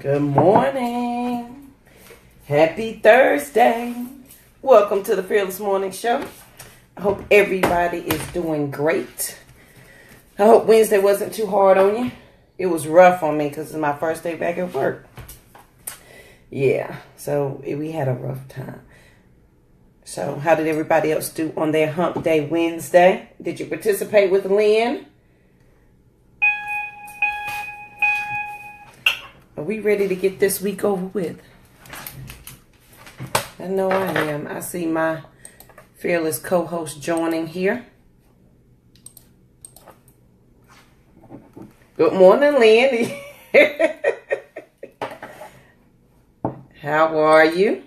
Good morning. Happy Thursday. Welcome to the Fearless Morning Show. I hope everybody is doing great. I hope Wednesday wasn't too hard on you. It was rough on me because it's my first day back at work. Yeah, so we had a rough time. So how did everybody else do on their hump day Wednesday? Did you participate with Lynn? Are we ready to get this week over with? I know I am. I see my fearless co-host joining here. Good morning, Lynn. How are you?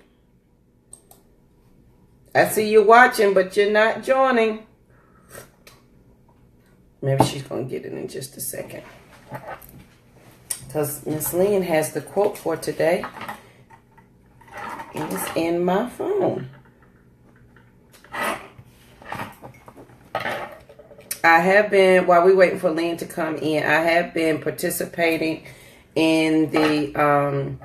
I see you watching, but you're not joining. Maybe she's going to get it in just a second. Because Miss Lynn has the quote for today. And it's in my phone. I have been, while we're waiting for Lynn to come in, I have been participating in the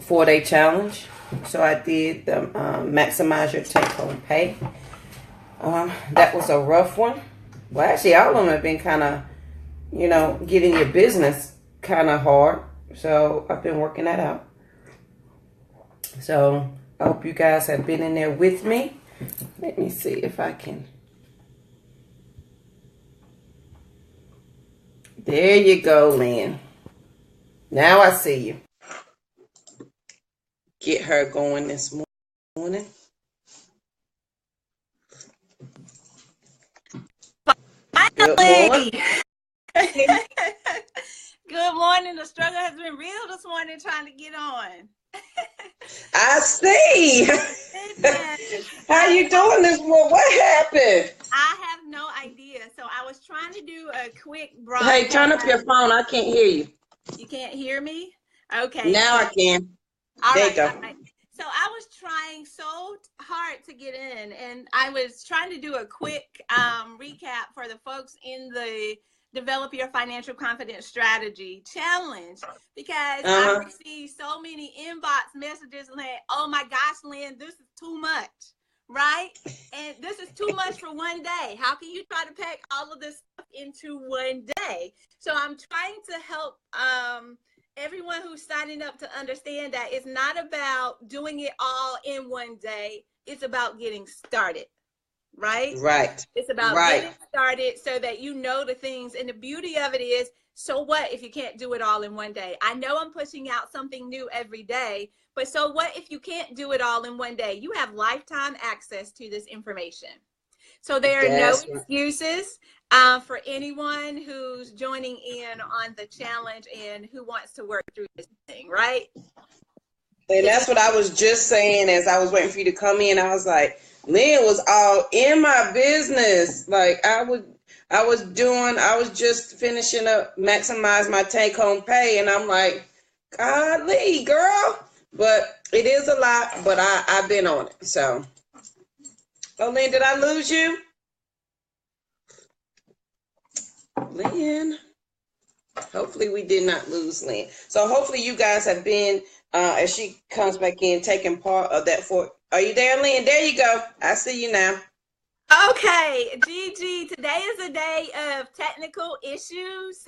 4-day challenge. So I did the maximize your take-home pay. That was a rough one. Well, actually, all of them have been kind of, getting your business kind of hard. So I've been working that out. So I hope you guys have been in there with me. Let me see if I can. There you go, Lynn. Now I see you. Get her going this morning. Good morning. Good morning. The struggle has been real this morning trying to get on. I see. How you doing this morning? What happened? I have no idea. So I was trying to do a quick broadcast. Hey, turn up your phone. I can't hear you. You can't hear me? Okay. Now I can. There you go. All right. So I was trying so hard to get in, and I was trying to do a quick recap for the folks in the Develop Your Financial Confidence Strategy Challenge, because I received so many inbox messages like, oh my gosh, Lynn, this is too much, right? And this is too much for one day. How can you try to pack all of this stuff into one day? So I'm trying to help everyone who's signing up to understand that it's not about doing it all in one day. It's about getting started, right? Right. It's about getting started so that you know the things. And the beauty of it is, so what if you can't do it all in one day? I know I'm pushing out something new every day, but so what if you can't do it all in one day? You have lifetime access to this information. So there are no excuses for anyone who's joining in on the challenge and who wants to work through this thing, right? And that's what I was just saying as I was waiting for you to come in. I was like, Lynn was all in my business. Like I was just finishing up maximize my take home pay. And I'm like, golly, girl. But it is a lot, but I've been on it. So, oh, Lynn, did I lose you? Lynn. Hopefully we did not lose Lynn. So hopefully you guys have been, as she comes back in, taking part of that for. Are you there, Lynn? There you go. I see you now. Okay, Gigi, today is a day of technical issues,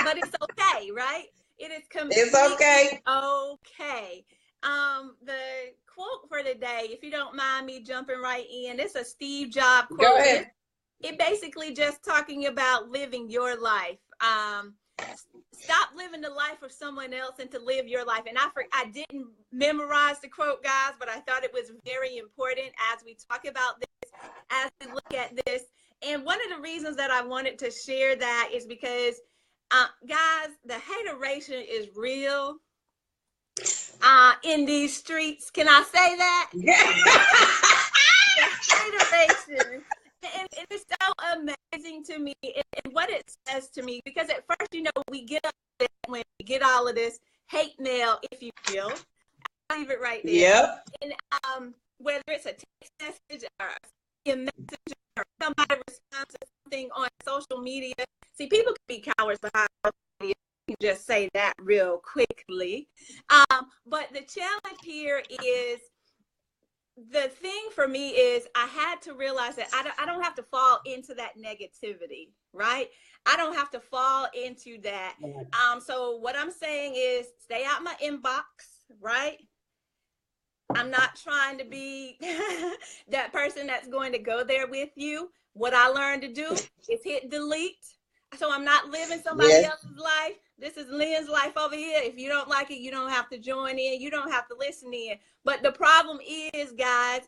but it's okay, right? It is completely okay. The quote for today, if you don't mind me jumping right in, it's a Steve Jobs quote. Go ahead. It basically just talking about living your life. Stop living the life of someone else and to live your life. And I didn't memorize the quote, guys, but I thought it was very important as we talk about this, as we look at this. And one of the reasons that I wanted to share that is because, guys, the hateration is real in these streets. Can I say that? Yeah. The hateration. And it's so amazing to me and what it says to me, because at first, we get all of this hate mail, if you will. I'll leave it right there. Yep. And whether it's a text message or a message or somebody responds to something on social media. See, people can be cowards behind social media. just say that real quickly. But the challenge here is, the thing for me is I had to realize that I don't have to fall into that negativity, right? I don't have to fall into that. So what I'm saying is stay out my inbox, right? I'm not trying to be that person that's going to go there with you. What I learned to do is hit delete. So I'm not living somebody else's life. This is Lynn's life over here. If you don't like it, you don't have to join in. You don't have to listen in. But the problem is, guys,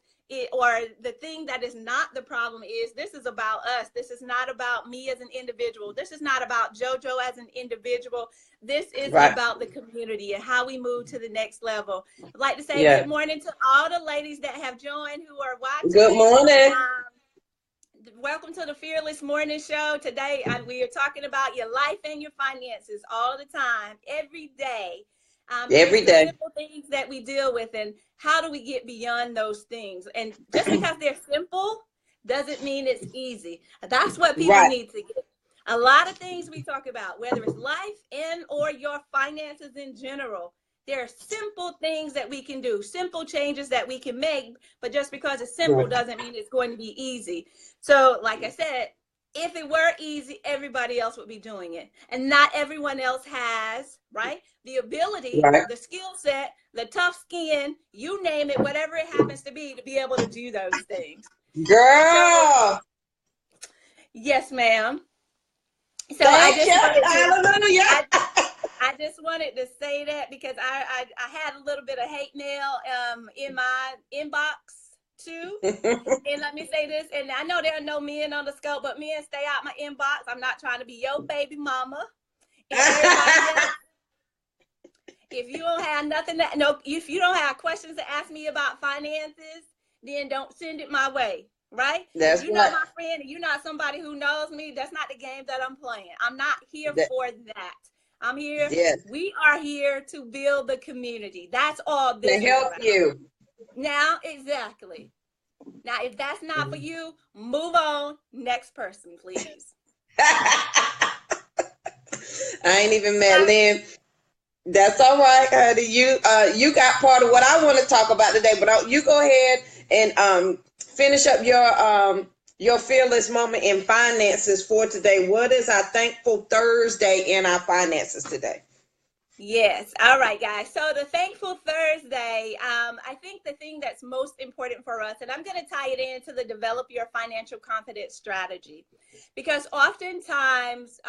or the thing that is not the problem is, this is about us. This is not about me as an individual. This is not about JoJo as an individual. This is about the community and how we move to the next level. I'd like to say good morning to all the ladies that have joined who are watching. Good morning. Welcome to the Fearless Morning Show. Today, we are talking about your life and your finances all the time, every day. Every day. Simple things that we deal with, and how do we get beyond those things? And just because they're simple doesn't mean it's easy. That's what people need to get. A lot of things we talk about, whether it's life and or your finances in general, there are simple things that we can do, simple changes that we can make, but just because it's simple doesn't mean it's going to be easy. So like I said, if it were easy, everybody else would be doing it. And not everyone else has, the ability, the skill set, the tough skin, you name it, whatever it happens to be able to do those things. Girl. So, yes, ma'am. So I just wanted to say that because I had a little bit of hate mail in my inbox too. And let me say this, and I know there are no men on the scope, but men, stay out my inbox. I'm not trying to be your baby mama. And everybody else, if you don't have nothing if you don't have questions to ask me about finances, then don't send it my way. Right? That's if you're not my friend and you're not somebody who knows me, that's not the game that I'm playing. I'm not here for that. I'm here. We are here to build the community. That's all this to help you. Now, exactly. Now, if that's not for you, move on. Next person, please. I ain't even mad, Lynn. That's all right, honey. You got part of what I want to talk about today, but you go ahead and finish up your fearless moment in finances for today. What is our thankful Thursday in our finances today? Yes. All right, guys. So the Thankful Thursday, I think the thing that's most important for us, and I'm going to tie it into the develop your financial confidence strategy, because oftentimes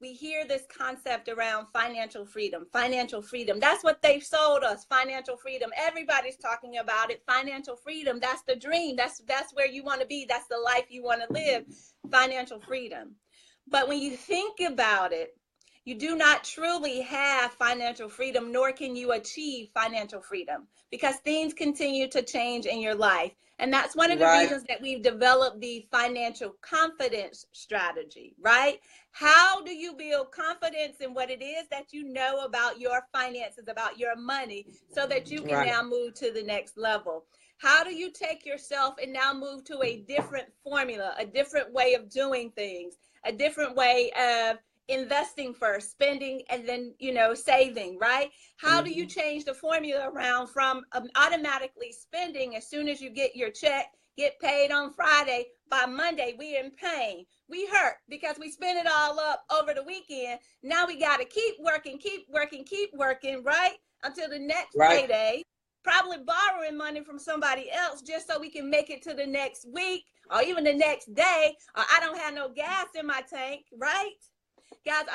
we hear this concept around financial freedom. Financial freedom. That's what they've sold us. Financial freedom. Everybody's talking about it. Financial freedom. That's the dream. That's where you want to be. That's the life you want to live. Financial freedom. But when you think about it, you do not truly have financial freedom, nor can you achieve financial freedom, because things continue to change in your life. And that's one of the reasons that we've developed the financial confidence strategy, right? How do you build confidence in what it is that you know about your finances, about your money, so that you can now move to the next level? How do you take yourself and now move to a different formula, a different way of doing things, a different way of investing first, spending, and then, saving, right? How do you change the formula around from automatically spending as soon as you get your check, get paid on Friday, by Monday, we're in pain. We hurt because we spend it all up over the weekend. Now we got to keep working, right? Until the next payday, probably borrowing money from somebody else just so we can make it to the next week or even the next day, or I don't have no gas in my tank, right? Guys,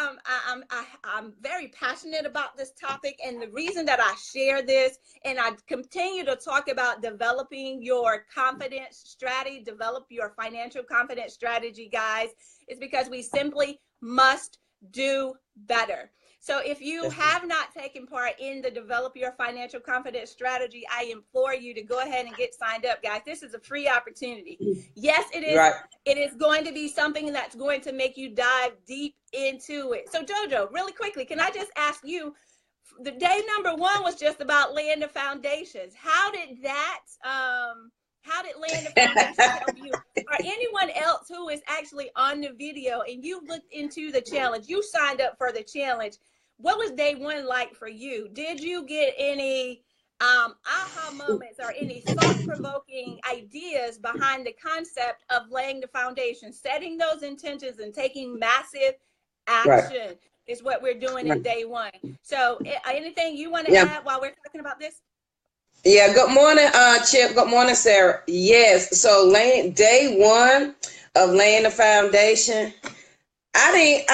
I'm very passionate about this topic, and the reason that I share this and I continue to talk about developing your confidence strategy, develop your financial confidence strategy, guys, is because we simply must do better. So if you have not taken part in the Develop Your Financial Confidence Strategy, I implore you to go ahead and get signed up, guys. This is a free opportunity. Yes, it is. It is going to be something that's going to make you dive deep into it. So JoJo, really quickly, can I just ask you, the day number 1 was just about laying the foundations. How did laying the foundations help you? Or anyone else who is actually on the video and you looked into the challenge, you signed up for the challenge, What was day one like for you? Did you get any aha moments or any thought-provoking ideas behind the concept of laying the foundation, setting those intentions and taking massive Right. action is what we're doing in day one. So anything you want to Yeah. add while we're talking about this? Yeah. Good morning, Chip. Good morning, Sarah. Yes. So laying day one of laying the foundation. I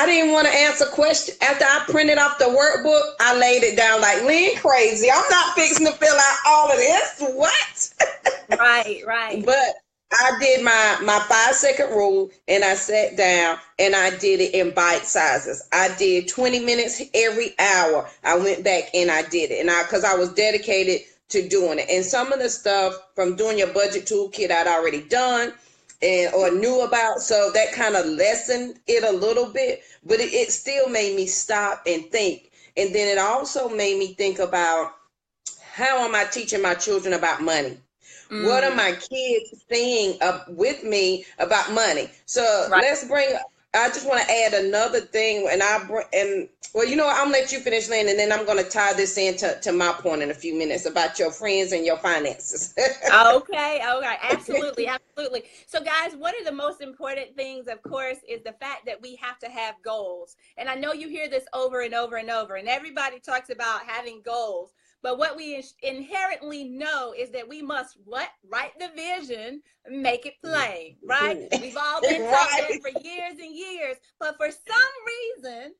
didn't want to answer questions. After I printed off the workbook, I laid it down like Lynn crazy. I'm not fixing to fill out all of this. What? Right, right. But I did my 5 second rule, and I sat down and I did it in bite sizes. I did 20 minutes every hour. I went back and I did it, and because I was dedicated to doing it. And some of the stuff from doing your budget toolkit I'd already done and or knew about, so that kind of lessened it a little bit. But it still made me stop and think. And then it also made me think about, how am I teaching my children about money? What are my kids saying with me about money? So Right. let's bring. I just want to add another thing, well, you know what? I'm gonna let you finish, Lynn, and then I'm gonna tie this into my point in a few minutes about your friends and your finances. Okay, absolutely, absolutely. So, guys, one of the most important things, of course, is the fact that we have to have goals. And I know you hear this over and over and over, and everybody talks about having goals. But what we inherently know is that we must what? Write the vision, make it plain, right? We've all been taught Right. that for years and years, but for some reason,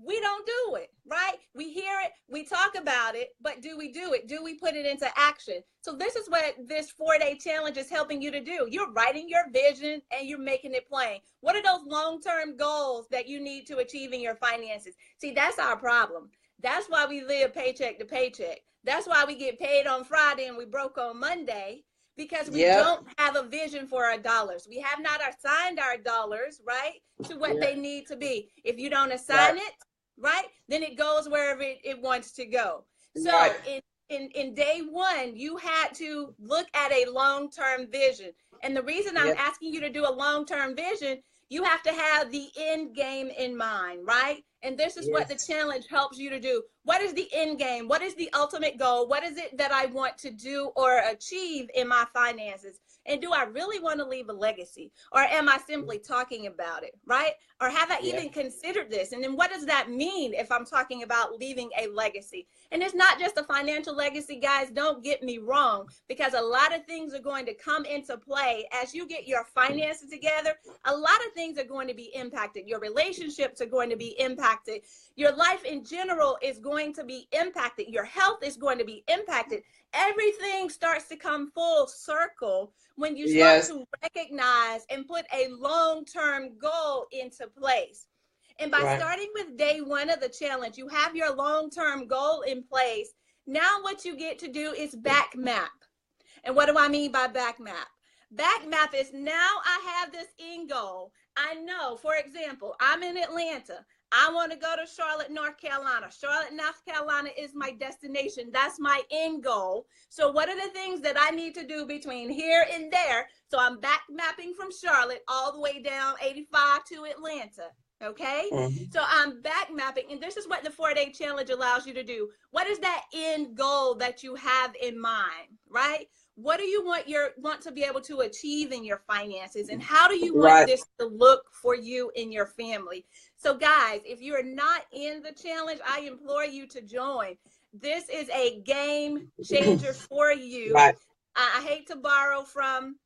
we don't do it, right? We hear it, we talk about it, but do we do it? Do we put it into action? So this is what this 4-day challenge is helping you to do. You're writing your vision and you're making it plain. What are those long-term goals that you need to achieve in your finances? See, that's our problem. That's why we live paycheck to paycheck. That's why we get paid on Friday and we broke on Monday, because we don't have a vision for our dollars. We have not assigned our dollars, right, to what they need to be. If you don't assign it, right, then it goes wherever it wants to go. So in day one, you had to look at a long-term vision. And the reason I'm asking you to do a long-term vision, you have to have the end game in mind, right? And this is what the challenge helps you to do. What is the end game? What is the ultimate goal? What is it that I want to do or achieve in my finances? And do I really want to leave a legacy? Or am I simply talking about it, right? Or have I even considered this? And then what does that mean if I'm talking about leaving a legacy? And it's not just a financial legacy, guys. Don't get me wrong, because a lot of things are going to come into play as you get your finances together. A lot of things are going to be impacted. Your relationships are going to be impacted. Your life in general is going to be impacted. Your health is going to be impacted. Everything starts to come full circle when you start to recognize and put a long-term goal into place. And by starting with day one of the challenge, you have your long-term goal in place. Now what you get to do is back map. And what do I mean by back map? Back map is, now I have this end goal. I know, for example, I'm in Atlanta. I want to go to Charlotte, North Carolina. Charlotte, North Carolina is my destination. That's my end goal. So what are the things that I need to do between here and there? So I'm back mapping from Charlotte all the way down 85 to Atlanta. Okay, so I'm back mapping, and this is what the 4-day challenge allows you to do. What is that end goal that you have in mind, right? What do you want to be able to achieve in your finances, and how do you want this to look for you and your family? So guys, if you're not in the challenge, I implore you to join. This is a game changer for you. I hate to borrow from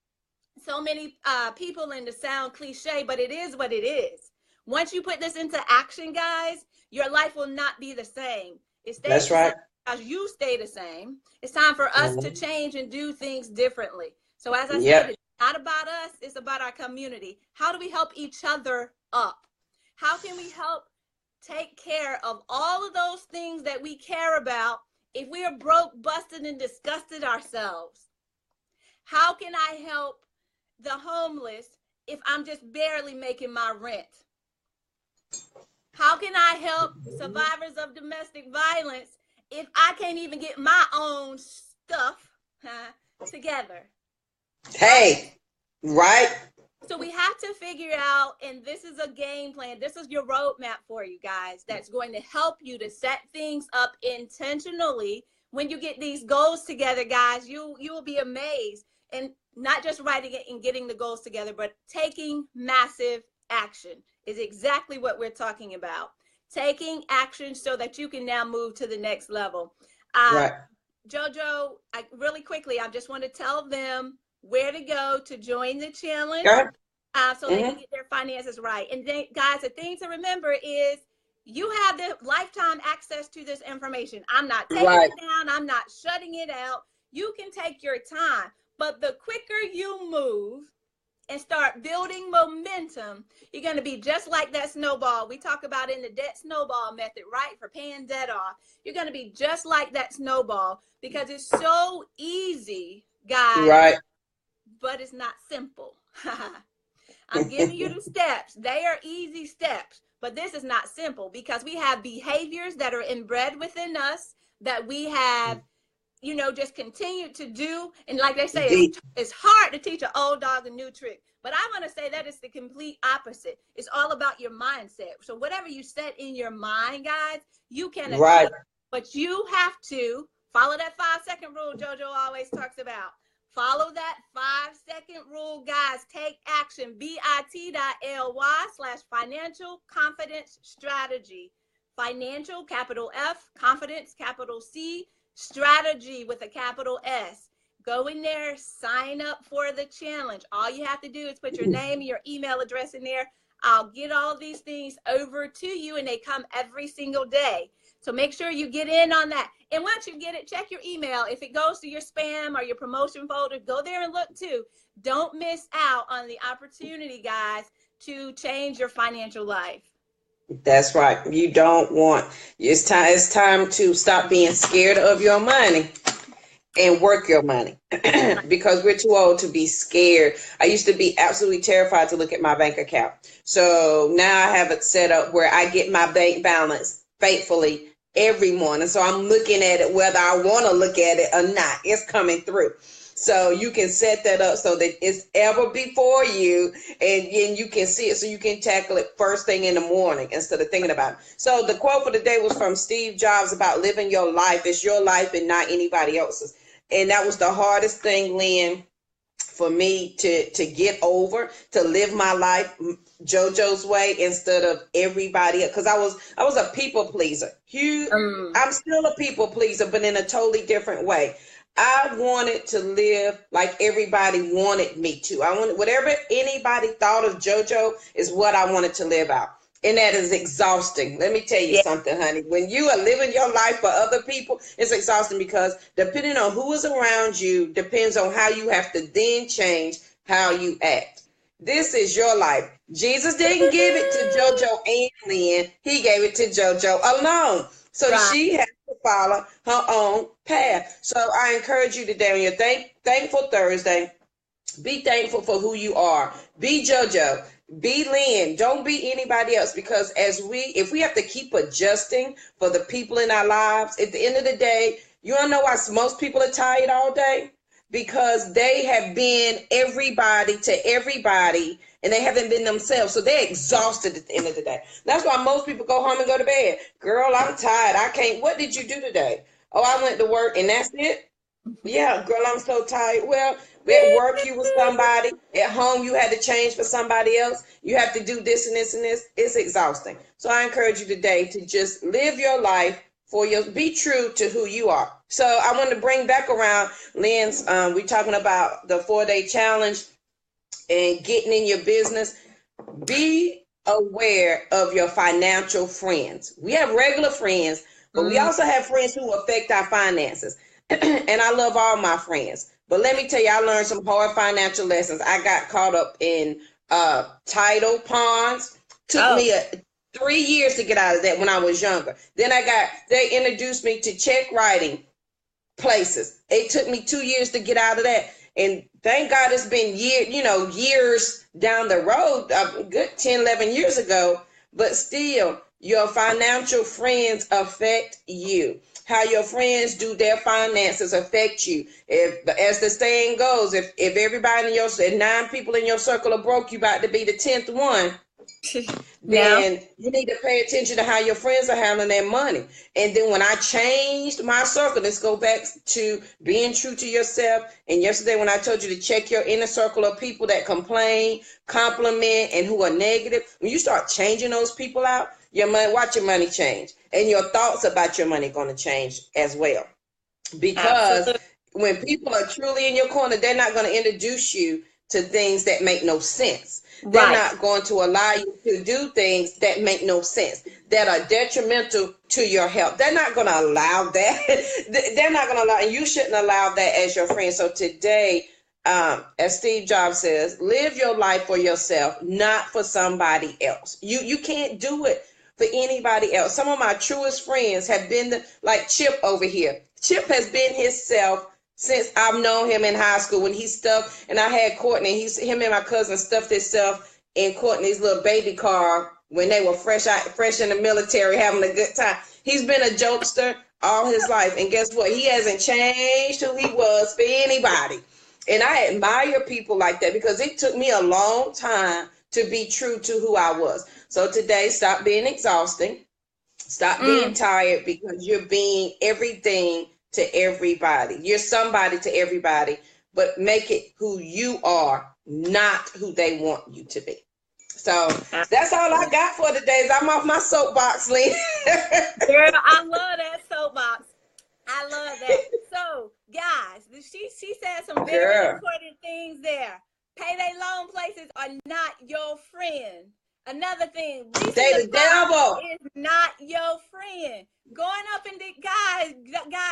so many people and to sound cliche, but it is what it is. Once you put this into action, guys, your life will not be the same. It stays the same as you stay the same. It's time for us to change and do things differently. So as I said, it's not about us, it's about our community. How do we help each other up? How can we help take care of all of those things that we care about if we are broke, busted, and disgusted ourselves? How can I help the homeless if I'm just barely making my rent? How can I help survivors of domestic violence if I can't even get my own stuff together? Hey, right? So we have to figure out, and this is a game plan. This is your roadmap for you guys. That's going to help you to set things up intentionally. When you get these goals together, guys, you will be amazed. And not just writing it and getting the goals together, but taking massive action is exactly what we're talking about. Taking action so that you can now move to the next level. Right. Jojo, really quickly, I just want to tell them where to go to join the challenge, so they can get their finances right. And then, guys, the thing to remember is you have the lifetime access to this information. I'm not taking it down. I'm not shutting it out. You can take your time, but the quicker you move and start building momentum, you're going to be just like that snowball we talk about in the debt snowball method, right? For paying debt off. You're going to be just like that snowball because it's so easy, guys. Right. But it's not simple. I'm giving you the steps. They are easy steps, but this is not simple because we have behaviors that are inbred within us that we have, just continued to do. And like they say, it's hard to teach an old dog a new trick. But I want to say that it's the complete opposite. It's all about your mindset. So whatever you set in your mind, guys, you can achieve. But you have to follow that 5-second rule Jojo always talks about. Follow that 5-second rule, guys. Take action. bit.ly/financial confidence strategy. Financial, capital F, confidence, capital C, strategy with a capital S. Go in there, sign up for the challenge. All you have to do is put your name and your email address in there. I'll get all these things over to you, and they come every single day. So make sure you get in on that. And once you get it, check your email. If it goes to your spam or your promotion folder, go there and look too. Don't miss out on the opportunity, guys, to change your financial life. That's right. You don't want, it's time to stop being scared of your money and work your money because we're too old to be scared. I used to be absolutely terrified to look at my bank account. So now I have it set up where I get my bank balance faithfully every morning. So I'm looking at it whether I want to look at it or not. It's coming through. So you can set that up so that it's ever before you, and then you can see it so you can tackle it first thing in the morning instead of thinking about it. So the quote for the day was from Steve Jobs about living your life. It's your life and not anybody else's. And that was the hardest thing, Lynn, for me to get over, to live my life JoJo's way instead of everybody, because I was a people pleaser. I'm still a people pleaser, but in a totally different way. I wanted to live like everybody wanted me to. I wanted whatever anybody thought of JoJo is what I wanted to live out. And that is exhausting. Let me tell you something, honey. When you are living your life for other people, it's exhausting because depending on who is around you, depends on how you have to then change how you act. This is your life. Jesus didn't give it to JoJo and Lynn. He gave it to JoJo alone. So she has to follow her own path. So I encourage you today on your Thankful Thursday, be thankful for who you are. Be JoJo. Be Lynn. Don't be anybody else, because if we have to keep adjusting for the people in our lives, at the end of the day, you don't know why most people are tired all day? Because they have been everybody to everybody and they haven't been themselves. So they're exhausted at the end of the day. That's why most people go home and go to bed. Girl, I'm tired. I can't. What did you do today? Oh, I went to work and that's it. Yeah, girl, I'm so tired. Well, at work you was somebody. At home you had to change for somebody else. You have to do this and this and this. It's exhausting. So I encourage you today to just live your life be true to who you are. So I want to bring back around Lynn's, we're talking about the 4-day challenge and getting in your business. Be aware of your financial friends. We have regular friends, but we also have friends who affect our finances. And I love all my friends. But let me tell you, I learned some hard financial lessons. I got caught up in title ponds. Took me 3 years to get out of that when I was younger. Then they introduced me to check writing places. It took me 2 years to get out of that. And thank God it's been years down the road, a good 10, 11 years ago. But still, your financial friends affect you. How your friends do their finances affect you. If, as the saying goes, if everybody in your, if 9 people in your circle are broke, you about to be the 10th one. No. Then you need to pay attention to how your friends are handling their money. And then when I changed my circle, let's go back to being true to yourself. And yesterday when I told you to check your inner circle of people that complain, compliment, and who are negative, when you start changing those people out, your money, watch your money change. And your thoughts about your money going to change as well. Because Absolutely. when people are truly in your corner, they're not going to introduce you to things that make no sense. They're Right. not going to allow you to do things that make no sense, that are detrimental to your health. They're not going to allow that. They're not going to allow, and you shouldn't allow that as your friend. So today, as Steve Jobs says, live your life for yourself, not for somebody else. You can't do it for anybody else. Some of my truest friends have been like Chip over here. Chip has been himself since I've known him in high school when he stuffed, and I had Courtney, him and my cousin stuffed himself in Courtney's little baby car when they were fresh in the military having a good time. He's been a jokester all his life, and guess what? He hasn't changed who he was for anybody. And I admire people like that because it took me a long time to be true to who I was. So today, stop being exhausting. Stop being tired because you're being everything to everybody. You're somebody to everybody, but make it who you are, not who they want you to be. So that's all I got for today. I'm off my soapbox, Lynn. Girl, I love that soapbox. I love that. So, guys, she said some very important things there. Payday loan places are not your friend. Another thing, they the devil is not your friend. Going up in the guys,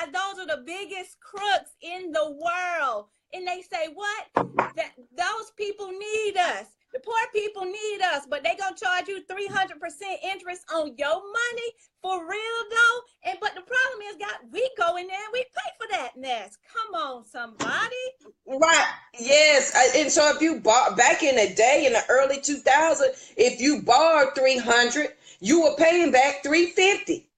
those are the biggest crooks in the world. And they say, what? That those people need us. The poor people need us, but they gonna charge you 300% interest on your money for real though. And but the problem is, God, we go in there and we pay for that mess. Come on, somebody. Right. Yes. And so if you bought back in the day in the early 2000s, if you borrowed 300, you were paying back 350.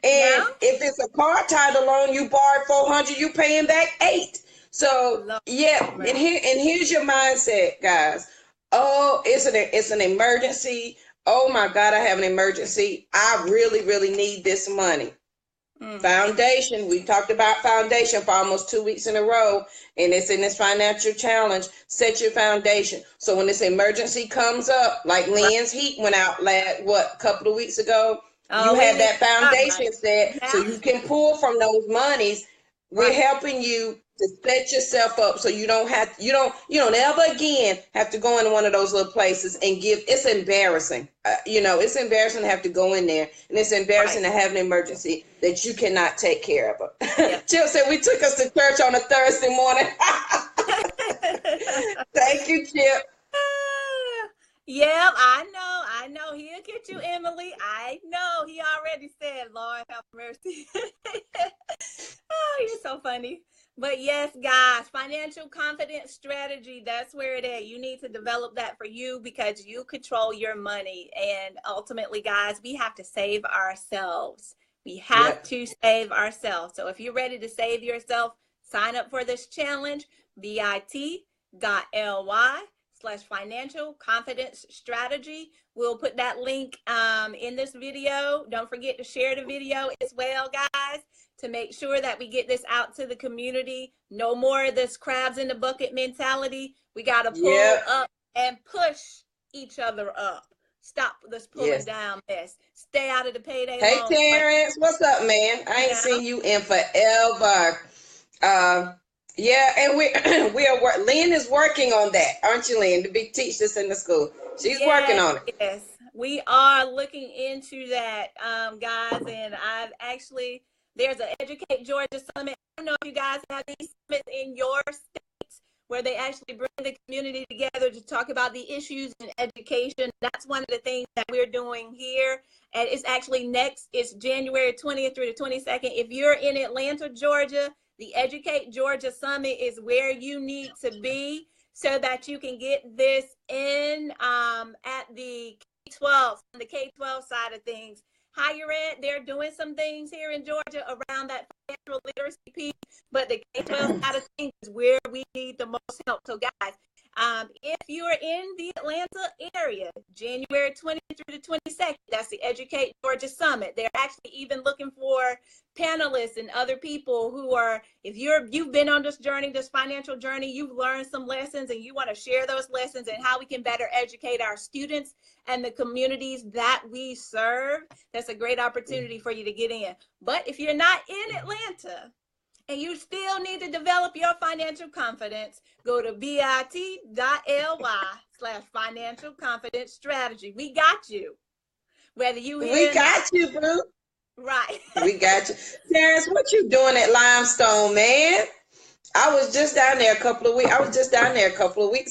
And if it's a car title loan, you borrowed 400, you paying back 8. So yeah, and here's your mindset, guys. Oh, it's an emergency. Oh my God, I have an emergency. I really, really need this money. Foundation. We talked about foundation for almost 2 weeks in a row, and it's in this financial challenge. Set your foundation. So when this emergency comes up, like Lynn's heat went out a couple of weeks ago, you have that foundation set so you can pull from those monies. We're helping you to set yourself up so you don't ever again have to go into one of those little places and give. It's embarrassing. It's embarrassing to have to go in there, and it's embarrassing to have an emergency that you cannot take care of. Jill said we took us to church on a Thursday morning. Thank you, Chip. Yep, I know. He'll get you, Emily. I know. He already said, Lord have mercy. Oh, you're so funny. But yes, guys, financial confidence strategy, that's where it is. You need to develop that for you because you control your money. And ultimately, guys, we have to save ourselves. We have to save ourselves. So if you're ready to save yourself, sign up for this challenge, bit.ly/financial confidence strategy. We'll put that link in this video. Don't forget to share the video as well, guys, to make sure that we get this out to the community. No more of this crabs in the bucket mentality. We got to pull up and push each other up. Stop this pulling down mess. Stay out of the payday Hey, loan. Terrence, what's up, man? I ain't seen you in forever. And we are. Lynn is working on that, aren't you, Lynn? To teach this in the school. She's working on it. Yes, we are looking into that, guys. And there's an Educate Georgia Summit. I don't know if you guys have these summits in your states where they actually bring the community together to talk about the issues in education. That's one of the things that we're doing here. And it's actually it's January 20th through the 22nd. If you're in Atlanta, Georgia, the Educate Georgia Summit is where you need to be so that you can get this in at the K-12 side of things. higher ed, they're doing some things here in Georgia around that financial literacy piece, but the K-12 side of things is where we need the most help. So guys, if you are in the Atlanta area, January 20th through the 22nd, that's the Educate Georgia Summit. They're actually even looking for panelists and other people who are, if you've been on this journey, this financial journey, you've learned some lessons and you want to share those lessons and how we can better educate our students and the communities that we serve, that's a great opportunity for you to get in. But if you're not in Atlanta, and you still need to develop your financial confidence, go to bit.ly/financial confidence strategy. We got you. Whether you We got you, boo. Right. We got you. Terrence, what you doing at Limestone, man? I was just down there a couple of weeks.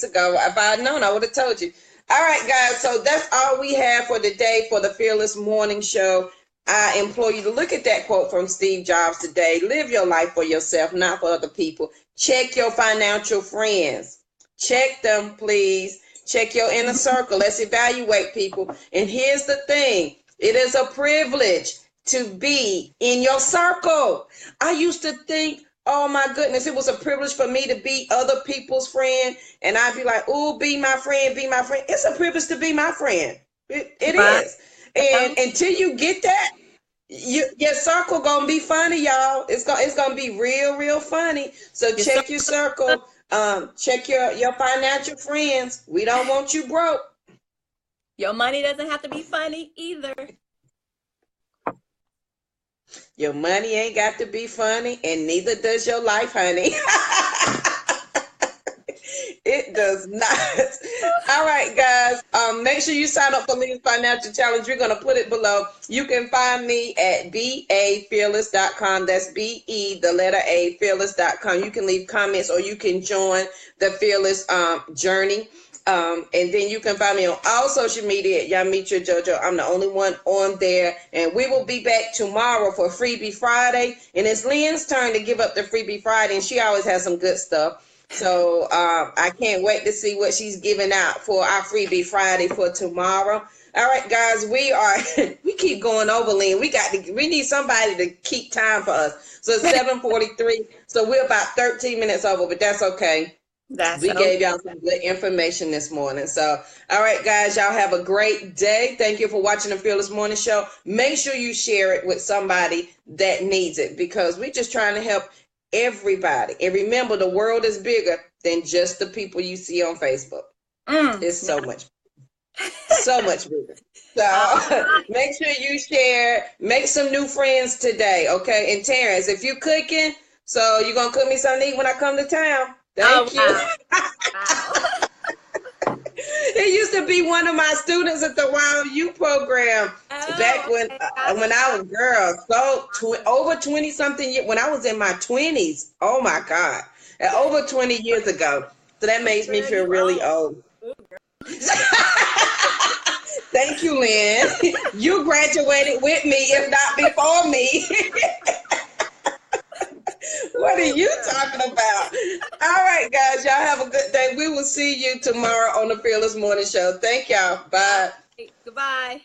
Ago. If I had known, I would have told you. All right, guys. So that's all we have for today for the Fearless Morning Show. I implore you to look at that quote from Steve Jobs today. Live your life for yourself, not for other people. Check your financial friends. Check them, please. Check your inner circle. Let's evaluate people. And here's the thing. It is a privilege to be in your circle. I used to think, oh my goodness, it was a privilege for me to be other people's friend. And I'd be like, oh, be my friend, be my friend. It's a privilege to be my friend. It Right. is. And until you get that, your circle gonna be funny, y'all. It's gonna be real funny. So check your circle. Check your financial friends. We don't want you broke. Your money doesn't have to be funny either. Your money ain't got to be funny, and neither does your life, honey. It does not. All right, guys. Make sure you sign up for Lee's Financial Challenge. We're going to put it below. You can find me at BAFearless.com. That's BE, the letter A, fearless.com. You can leave comments or you can join the Fearless journey. And then you can find me on all social media at Yamitra Jojo. I'm the only one on there. And we will be back tomorrow for Freebie Friday. And it's Lynn's turn to give up the Freebie Friday. And she always has some good stuff. So I can't wait to see what she's giving out for our Freebie Friday for tomorrow. All right, guys, we keep going over, Lynn. We need somebody to keep time for us. So it's 7:43. So we're about 13 minutes over, but that's okay. We gave y'all some good information this morning. So, all right, guys, y'all have a great day. Thank you for watching the Fearless Morning Show. Make sure you share it with somebody that needs it because we're just trying to help everybody. And remember, the world is bigger than just the people you see on Facebook. It's so much bigger. So make sure you share, make some new friends today, okay? And Terrence, if you cooking, so you're going to cook me something to eat when I come to town. Thank you. Wow. He used to be one of my students at the Wild U program back when I was girl. So over 20 something years, when I was in my 20s. Oh my God. Over 20 years ago. So that makes me feel really old. Thank you, Lynn. You graduated with me, if not before me. What are you talking about? All right, guys, y'all have a good day. We will see you tomorrow on the Fearless Morning Show. Thank y'all. Bye. Goodbye.